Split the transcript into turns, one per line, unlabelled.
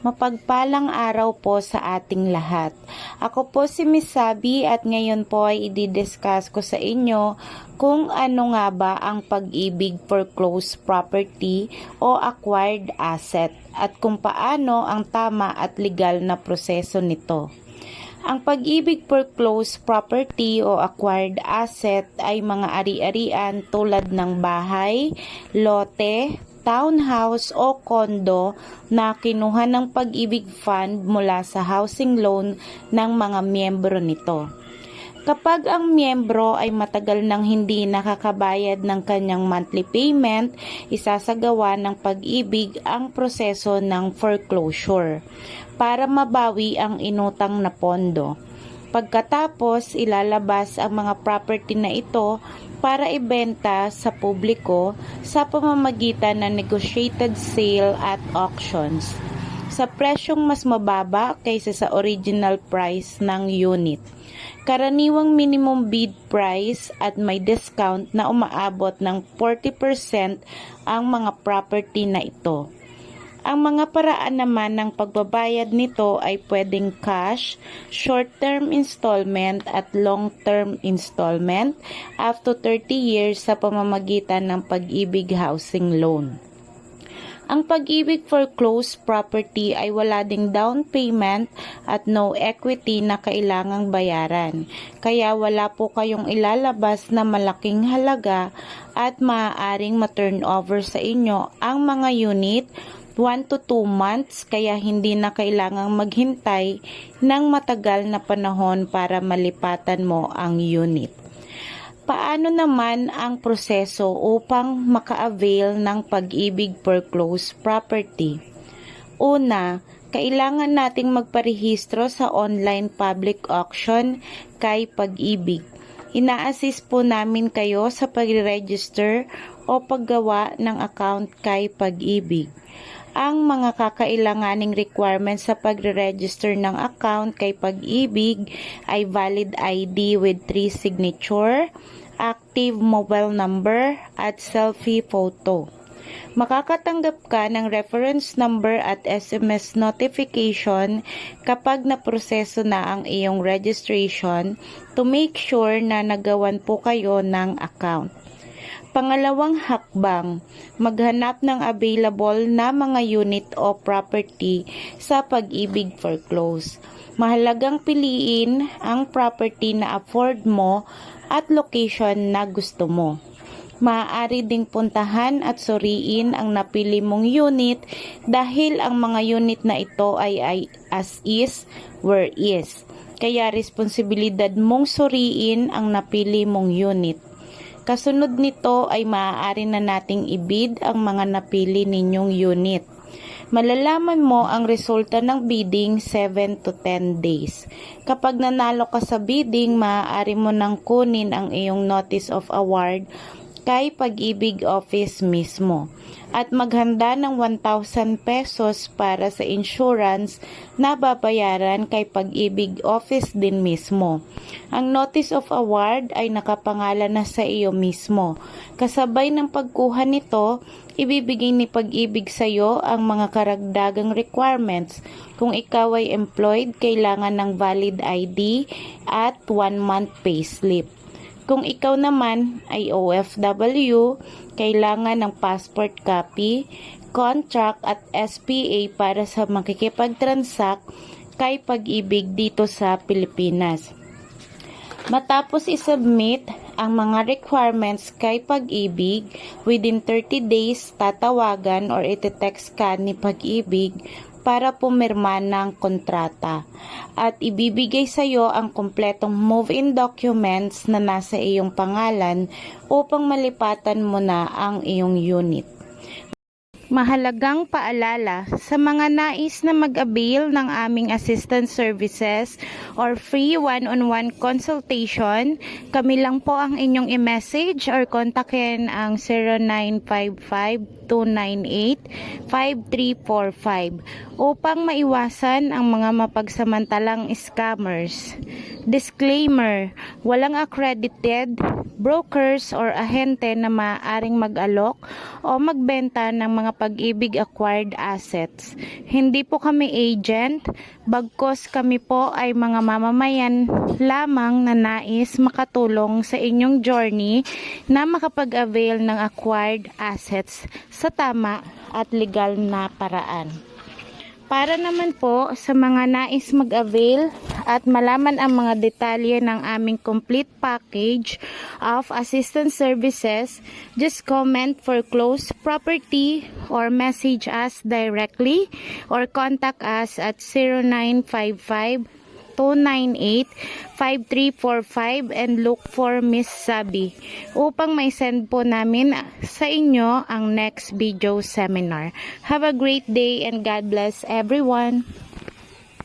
Mapagpalang araw po sa ating lahat. Ako po si Miss Sabi at ngayon po ay i-discuss ko sa inyo kung ano nga ba ang pag-ibig foreclosed property o acquired asset at kung paano ang tama at legal na proseso nito. Ang pag-ibig foreclosed property o acquired asset ay mga ari-arian tulad ng bahay, lote, townhouse o kondo na kinuha ng Pag-ibig Fund mula sa housing loan ng mga miyembro nito. Kapag ang miyembro ay matagal nang hindi nakakabayad ng kanyang monthly payment, isasagawa ng Pag-ibig ang proseso ng foreclosure para mabawi ang inutang na pondo. Pagkatapos, ilalabas ang mga property na ito para ibenta sa publiko sa pamamagitan ng negotiated sale at auctions sa presyong mas mababa kaysa sa original price ng unit. Karaniwang minimum bid price at may discount na umaabot ng 40% ang mga property na ito. Ang mga paraan naman ng pagbabayad nito ay pwedeng cash, short-term installment at long-term installment up to 30 years sa pamamagitan ng Pag-ibig Housing Loan. Ang Pag-ibig foreclosed property ay wala ding down payment at no equity na kailangang bayaran. Kaya wala po kayong ilalabas na malaking halaga at maaaring ma-turnover sa inyo ang mga unit 1 to 2 months kaya hindi na kailangang maghintay ng matagal na panahon para malipatan mo ang unit. Paano naman ang proseso upang maka-avail ng Pag-ibig foreclosed property? Una, kailangan nating magparehistro sa online public auction kay Pag-ibig. Ina-assist po namin kayo sa pag-register o paggawa ng account kay Pag-ibig. Ang mga kakailanganing requirements sa pagre-register ng account kay Pag-ibig ay valid ID with 3 signature, active mobile number, at selfie photo. Makakatanggap ka ng reference number at SMS notification kapag naproseso na ang iyong registration to make sure na nagawan po kayo ng account. Pangalawang hakbang, maghanap ng available na mga unit o property sa Pag-ibig foreclosed. Mahalagang piliin ang property na afford mo at location na gusto mo. Maaari ding puntahan at suriin ang napili mong unit dahil ang mga unit na ito ay as is, where is. Kaya responsibilidad mong suriin ang napili mong unit. Kasunod nito ay maaari na nating i-bid ang mga napili ninyong unit. Malalaman mo ang resulta ng bidding 7 to 10 days. Kapag nanalo ka sa bidding, maaari mo nang kunin ang iyong notice of award kay Pag-ibig office mismo at maghanda ng 1,000 pesos para sa insurance na babayaran kay Pag-ibig office din mismo. Ang notice of award ay nakapangalan na sa iyo mismo. Kasabay ng pagkuha nito, ibibigay ni Pag-ibig sa iyo ang mga karagdagang requirements. Kung ikaw ay employed, kailangan ng valid ID at 1-month payslip. Kung ikaw naman ay OFW, kailangan ng passport copy, contract at SPA para sa makikipag-transact kay Pag-ibig dito sa Pilipinas. Matapos isubmit ang mga requirements kay Pag-ibig, within 30 days tatawagan or iti-text ka ni Pag-ibig para pumirma ng kontrata at ibibigay sa iyo ang kumpletong move-in documents na nasa iyong pangalan upang malipatan mo na ang iyong unit. Mahalagang paalala sa mga nais na mag-avail ng aming assistance services or free one-on-one consultation, kami lang po ang inyong i-message or kontakin ang 0955 0917-298-5345 upang maiwasan ang mga mapagsamantalang scammers. Disclaimer, walang accredited brokers or ahente na maaaring mag-alok o magbenta ng mga pag-ibig acquired assets. Hindi po kami agent, bagkos kami po ay mga mamamayan lamang na nais makatulong sa inyong journey na makapag-avail ng acquired assets sa tama at legal na paraan. Para naman po sa mga nais mag-avail at malaman ang mga detalye ng aming complete package of assistance services, just comment for closed property or message us directly or contact us at 0955-298-5345 and look for Miss Sabi upang may send po namin sa inyo ang next video seminar. Have a great day and God bless everyone.